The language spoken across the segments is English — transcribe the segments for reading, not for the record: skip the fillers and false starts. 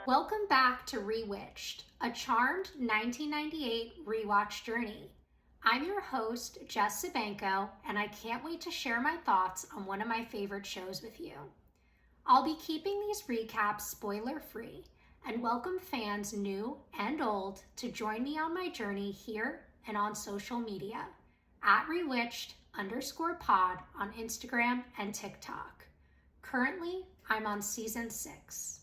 Welcome back to Rewitched, a charmed 1998 rewatch journey. I'm your host, Jess Sabanko, and I can't wait to share my thoughts on one of my favorite shows with you. I'll be keeping these recaps spoiler-free and welcome fans new and old to join me on my journey here and on social media at Rewitched_pod on Instagram and TikTok. Currently, I'm on season 6.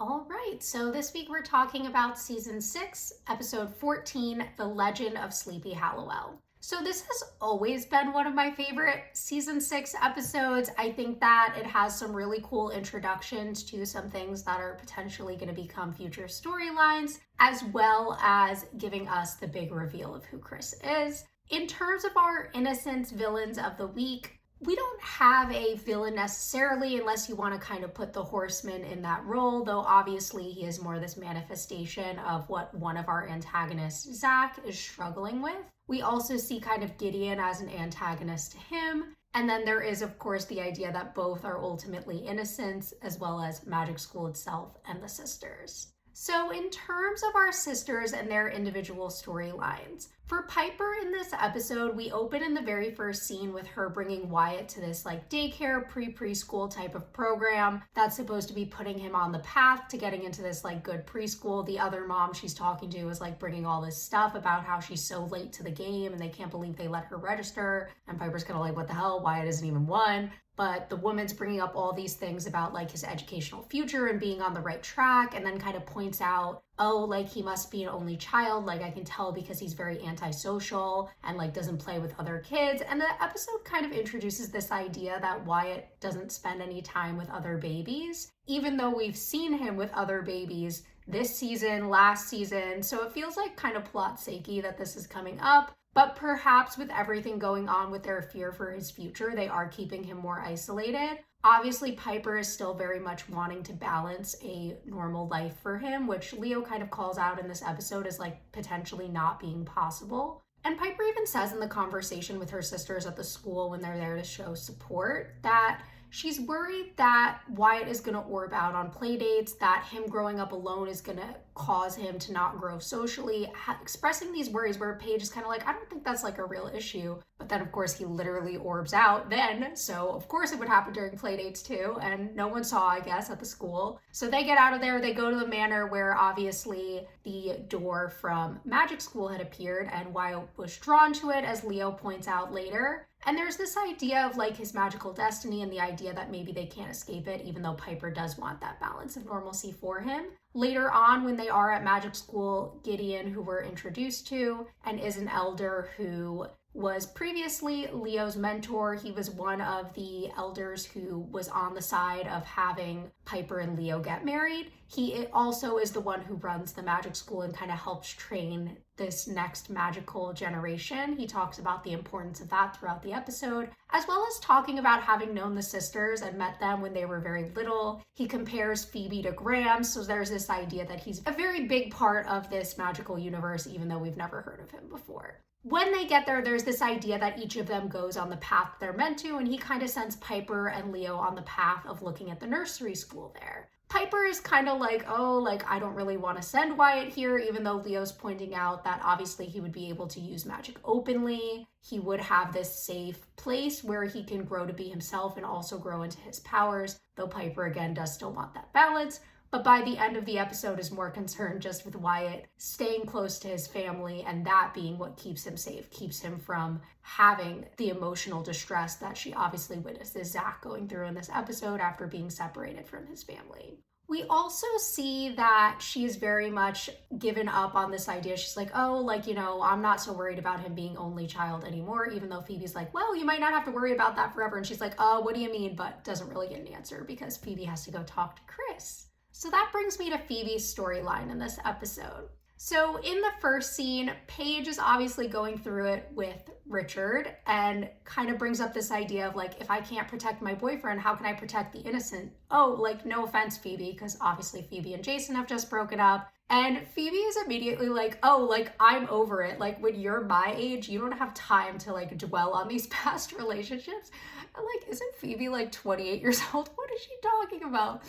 All right, so this week we're talking about season 6, episode 14, The Legend of Sleepy Halliwell. So this has always been one of my favorite season 6 episodes. I think that it has some really cool introductions to some things that are potentially going to become future storylines, as well as giving us the big reveal of who Chris is. In terms of our innocence villains of the week, we don't have a villain necessarily unless you want to kind of put the Horseman in that role, though obviously he is more this manifestation of what one of our antagonists, Zach, is struggling with. We also see kind of Gideon as an antagonist to him. And then there is, of course, the idea that both are ultimately innocents, as well as Magic School itself and the sisters. So in terms of our sisters and their individual storylines, for Piper in this episode, we open in the very first scene with her bringing Wyatt to this like daycare, preschool type of program that's supposed to be putting him on the path to getting into this like good preschool. The other mom she's talking to is like bringing all this stuff about how she's so late to the game and they can't believe they let her register. And Piper's kind of like, what the hell? Wyatt isn't even one. But the woman's bringing up all these things about like his educational future and being on the right track, and then kind of points out, oh, like he must be an only child. Like I can tell because he's very antisocial and like doesn't play with other kids. And the episode kind of introduces this idea that Wyatt doesn't spend any time with other babies, even though we've seen him with other babies this season, last season. So it feels like kind of plot sakey that this is coming up. But perhaps with everything going on with their fear for his future, they are keeping him more isolated. Obviously, Piper is still very much wanting to balance a normal life for him, which Leo kind of calls out in this episode as like potentially not being possible. And Piper even says in the conversation with her sisters at the school when they're there to show support that she's worried that Wyatt is going to orb out on play dates, that him growing up alone is going to cause him to not grow socially, expressing these worries where Paige is kind of like, I don't think that's like a real issue. But then, of course, he literally orbs out then. So, of course, it would happen during play dates too. And no one saw, I guess, at the school. So they get out of there. They go to the manor where obviously the door from Magic School had appeared and Wyatt was drawn to it, as Leo points out later. And there's this idea of like his magical destiny and the idea that maybe they can't escape it, even though Piper does want that balance of normalcy for him. Later on, when they are at Magic School, Gideon, who we're introduced to, and is an elder who was previously Leo's mentor. He was one of the elders who was on the side of having Piper and Leo get married. He also is the one who runs the Magic School and kind of helps train this next magical generation. He talks about the importance of that throughout the episode, as well as talking about having known the sisters and met them when they were very little. He compares Phoebe to Graham, so there's this idea that he's a very big part of this magical universe, even though we've never heard of him before. When they get there, there's this idea that each of them goes on the path they're meant to, and he kind of sends Piper and Leo on the path of looking at the nursery school there. Piper is kind of like, oh, like, I don't really want to send Wyatt here, even though Leo's pointing out that obviously he would be able to use magic openly. He would have this safe place where he can grow to be himself and also grow into his powers, though Piper, again, does still want that balance. But by the end of the episode is more concerned just with Wyatt staying close to his family, and that being what keeps him safe, keeps him from having the emotional distress that she obviously witnesses Zach going through in this episode after being separated from his family. We also see that she's very much given up on this idea. She's like, oh, like, you know, I'm not so worried about him being only child anymore, even though Phoebe's like, well, you might not have to worry about that forever. And she's like, oh, what do you mean? But doesn't really get an answer because Phoebe has to go talk to Chris. So that brings me to Phoebe's storyline in this episode. So in the first scene, Paige is obviously going through it with Richard and kind of brings up this idea of like, if I can't protect my boyfriend, how can I protect the innocent? Oh, like, no offense, Phoebe, because obviously Phoebe and Jason have just broken up. And Phoebe is immediately like, oh, like, I'm over it. Like, when you're my age, you don't have time to like dwell on these past relationships. And like, isn't Phoebe like 28 years old? What is she talking about?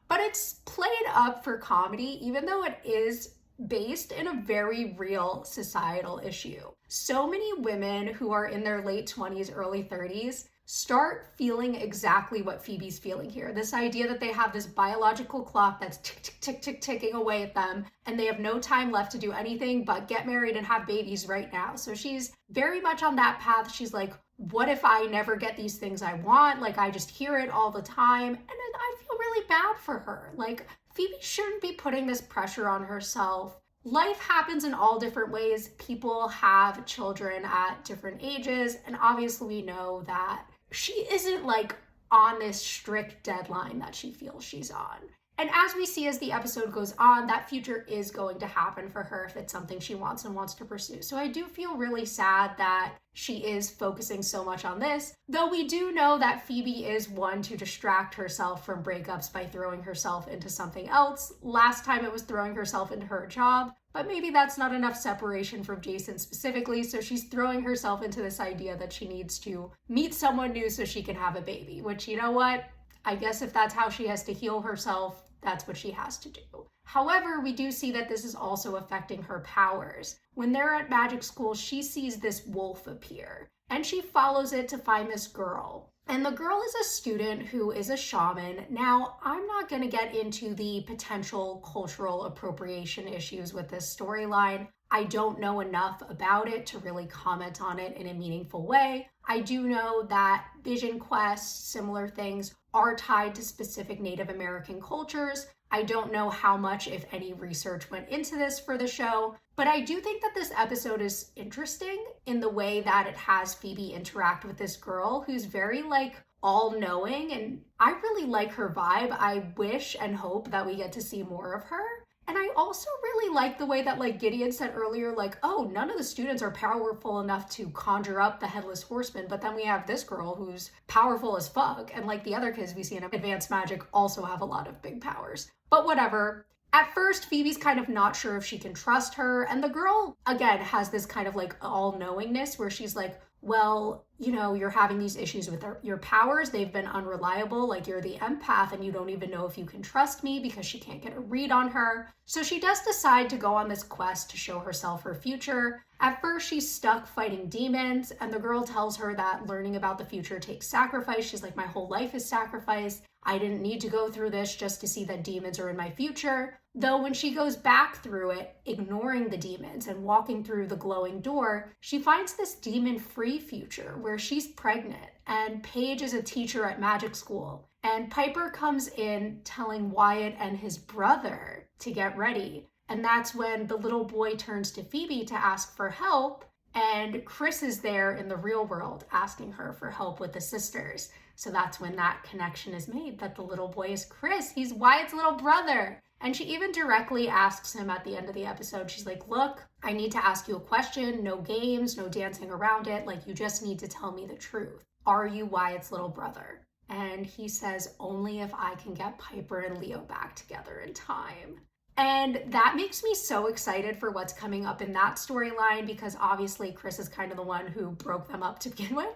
but it's played up for comedy, even though it is based in a very real societal issue. So many women who are in their late 20s, early 30s start feeling exactly what Phoebe's feeling here. This idea that they have this biological clock that's tick, tick, tick, tick, ticking away at them, and they have no time left to do anything but get married and have babies right now. So she's very much on that path. She's like, what if I never get these things I want? Like, I just hear it all the time. And I feel really bad for her. Like, Phoebe shouldn't be putting this pressure on herself. Life happens in all different ways. People have children at different ages. And obviously we know that she isn't like on this strict deadline that she feels she's on. And as we see as the episode goes on, that future is going to happen for her if it's something she wants and wants to pursue. So I do feel really sad that she is focusing so much on this, though we do know that Phoebe is one to distract herself from breakups by throwing herself into something else. Last time it was throwing herself into her job, but maybe that's not enough separation from Jason specifically, so she's throwing herself into this idea that she needs to meet someone new so she can have a baby, which, you know what? I guess if that's how she has to heal herself, that's what she has to do. However, we do see that this is also affecting her powers. When they're at magic school, she sees this wolf appear, and she follows it to find this girl. And the girl is a student who is a shaman. Now, I'm not going to get into the potential cultural appropriation issues with this storyline. I don't know enough about it to really comment on it in a meaningful way. I do know that vision quests, similar things, are tied to specific Native American cultures. I don't know how much, if any, research went into this for the show, but I do think that this episode is interesting in the way that it has Phoebe interact with this girl who's very like all-knowing, and I really like her vibe. I wish and hope that we get to see more of her. And I also really like the way that, like Gideon said earlier, like, oh, none of the students are powerful enough to conjure up the Headless Horseman, but then we have this girl who's powerful as fuck, and like the other kids we see in Advanced Magic also have a lot of big powers. But whatever. At first, Phoebe's kind of not sure if she can trust her, and the girl, again, has this kind of like all-knowingness where she's like, well, you know, you're having these issues with your powers. They've been unreliable. Like, you're the empath and you don't even know if you can trust me, because she can't get a read on her. So she does decide to go on this quest to show herself her future. At first, she's stuck fighting demons, and the girl tells her that learning about the future takes sacrifice. She's like, my whole life is sacrifice. I didn't need to go through this just to see that demons are in my future. Though when she goes back through it, ignoring the demons and walking through the glowing door, she finds this demon-free future where she's pregnant, and Paige is a teacher at magic school. And Piper comes in telling Wyatt and his brother to get ready. And that's when the little boy turns to Phoebe to ask for help, and Chris is there in the real world asking her for help with the sisters. So that's when that connection is made, that the little boy is Chris. He's Wyatt's little brother. And she even directly asks him at the end of the episode, she's like, look, I need to ask you a question. No games, no dancing around it. Like, you just need to tell me the truth. Are you Wyatt's little brother? And he says, only if I can get Piper and Leo back together in time. And that makes me so excited for what's coming up in that storyline, because obviously Chris is kind of the one who broke them up to begin with.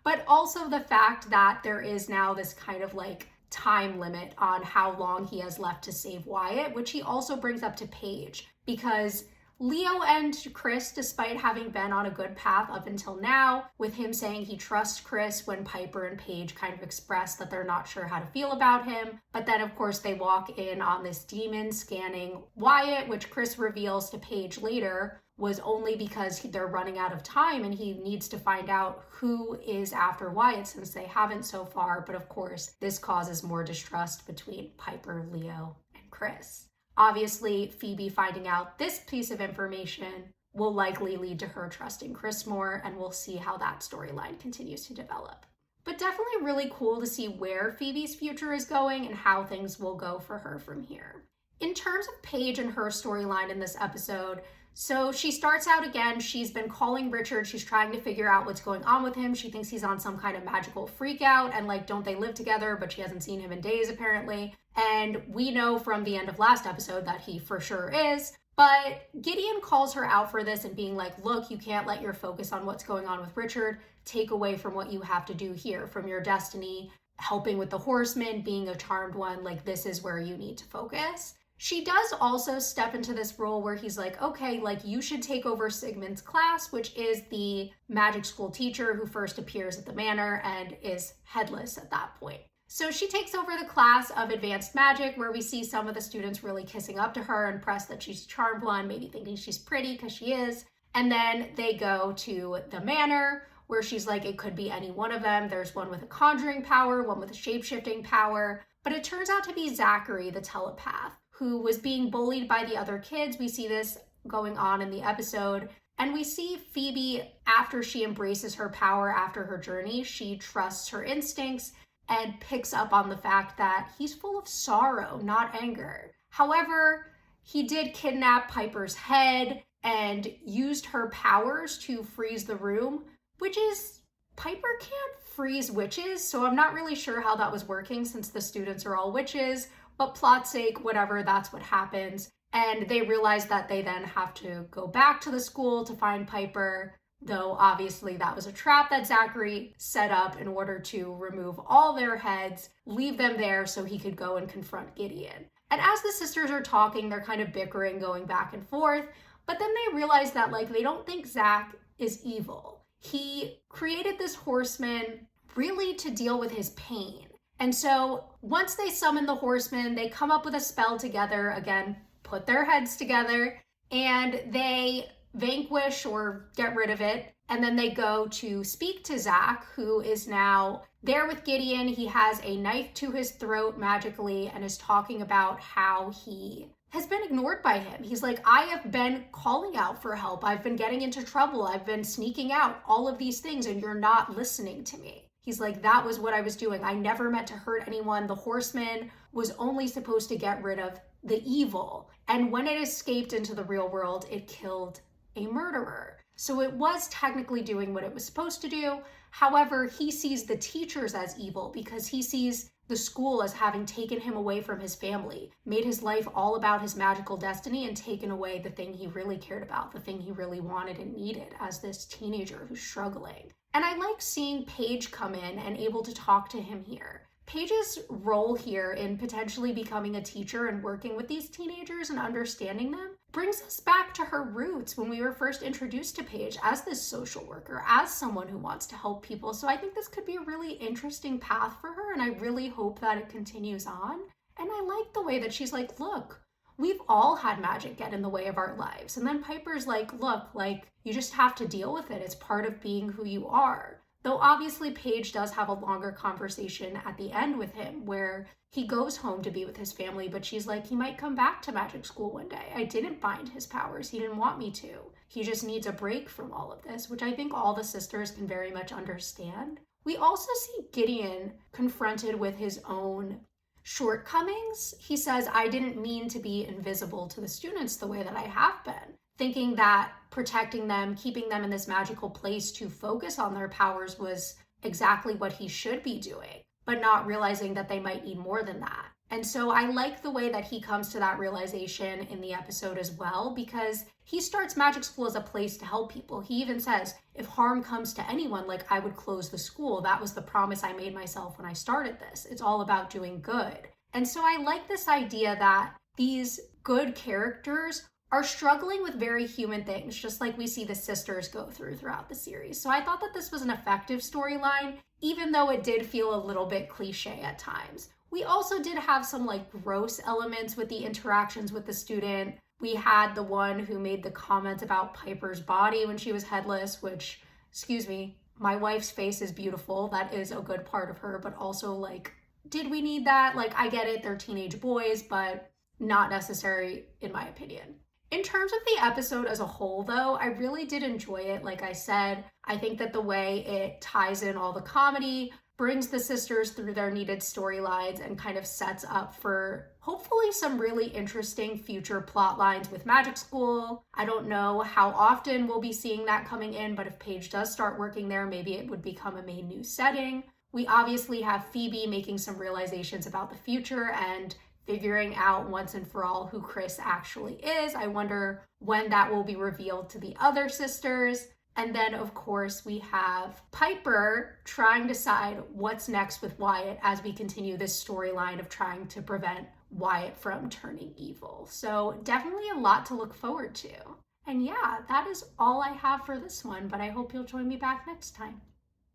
But also the fact that there is now this kind of like time limit on how long he has left to save Wyatt, which he also brings up to Paige, because Leo and Chris, despite having been on a good path up until now, with him saying he trusts Chris when Piper and Paige kind of express that they're not sure how to feel about him. But then, of course, they walk in on this demon scanning Wyatt, which Chris reveals to Paige later was only because they're running out of time and he needs to find out who is after Wyatt, since they haven't so far. But of course, this causes more distrust between Piper, Leo, and Chris. Obviously, Phoebe finding out this piece of information will likely lead to her trusting Chris more, and we'll see how that storyline continues to develop. But definitely really cool to see where Phoebe's future is going and how things will go for her from here. In terms of Paige and her storyline in this episode, so she starts out again, she's been calling Richard, she's trying to figure out what's going on with him. She thinks he's on some kind of magical freakout, and like, don't they live together? But she hasn't seen him in days apparently. And we know from the end of last episode that he for sure is. But Gideon calls her out for this and being like, look, you can't let your focus on what's going on with Richard take away from what you have to do here, from your destiny. helping with the horsemen, being a charmed one, like this is where you need to focus. She does also step into this role where he's like, okay, like you should take over Sigmund's class, which is the magic school teacher who first appears at the manor and is headless at that point. So she takes over the class of advanced magic, where we see some of the students really kissing up to her, impressed that she's a charmed one, maybe thinking she's pretty because she is. And then they go to the manor, where she's like, it could be any one of them. There's one with a conjuring power, one with a shape-shifting power. But it turns out to be Zachary, the telepath, who was being bullied by the other kids. We see this going on in the episode. And we see Phoebe, after she embraces her power after her journey, she trusts her instincts and picks up on the fact that he's full of sorrow, not anger. However, he did kidnap Piper's head and used her powers to freeze the room, which is, Piper can't freeze witches, so I'm not really sure how that was working since the students are all witches, but plot's sake, whatever, that's what happens. And they realize that they then have to go back to the school to find Piper, though obviously that was a trap that Zachary set up in order to remove all their heads, leave them there so he could go and confront Gideon. And as the sisters are talking, they're kind of bickering, going back and forth, but then they realize that like they don't think Zach is evil. He created this horseman really to deal with his pain. And so once they summon the horseman, they come up with a spell together, again, put their heads together, and they vanquish or get rid of it. And then they go to speak to Zach, who is now there with Gideon. He has a knife to his throat magically and is talking about how he has been ignored by him. He's like, I have been calling out for help. I've been getting into trouble. I've been sneaking out, all of these things, and you're not listening to me. He's like, that was what I was doing. I never meant to hurt anyone. The horseman was only supposed to get rid of the evil. And when it escaped into the real world, it killed a murderer. So it was technically doing what it was supposed to do. However, he sees the teachers as evil because he sees the school as having taken him away from his family, made his life all about his magical destiny, and taken away the thing he really cared about, the thing he really wanted and needed as this teenager who's struggling. And I like seeing Paige come in and able to talk to him here. Paige's role here in potentially becoming a teacher and working with these teenagers and understanding them brings us back to her roots when we were first introduced to Paige as this social worker, as someone who wants to help people. So I think this could be a really interesting path for her, and I really hope that it continues on. And I like the way that she's like, look, we've all had magic get in the way of our lives. And then Piper's like, look, like, you just have to deal with it. It's part of being who you are. Though obviously Paige does have a longer conversation at the end with him where he goes home to be with his family, but she's like, he might come back to magic school one day. I didn't bind his powers. He didn't want me to. He just needs a break from all of this, which I think all the sisters can very much understand. We also see Gideon confronted with his own shortcomings. He says, I didn't mean to be invisible to the students the way that I have been, thinking that protecting them, keeping them in this magical place to focus on their powers was exactly what he should be doing, but not realizing that they might need more than that. And so I like the way that he comes to that realization in the episode as well, because he starts magic school as a place to help people. He even says, if harm comes to anyone, like, I would close the school. That was the promise I made myself when I started this. It's all about doing good. And so I like this idea that these good characters are struggling with very human things, just like we see the sisters go through throughout the series. So I thought that this was an effective storyline, even though it did feel a little bit cliche at times. We also did have some like gross elements with the interactions with the student. We had the one who made the comment about Piper's body when she was headless, which, excuse me, my wife's face is beautiful. That is a good part of her, but also like, did we need that? Like, I get it, they're teenage boys, but not necessary in my opinion. In terms of the episode as a whole, though, I really did enjoy it. Like I said, I think that the way it ties in all the comedy, brings the sisters through their needed storylines, and kind of sets up for hopefully some really interesting future plot lines with Magic School. I don't know how often we'll be seeing that coming in, but if Paige does start working there, maybe it would become a main new setting. We obviously have Phoebe making some realizations about the future and figuring out once and for all who Chris actually is. I wonder when that will be revealed to the other sisters. And then, of course, we have Piper trying to decide what's next with Wyatt as we continue this storyline of trying to prevent Wyatt from turning evil. So definitely a lot to look forward to. And yeah, that is all I have for this one, but I hope you'll join me back next time.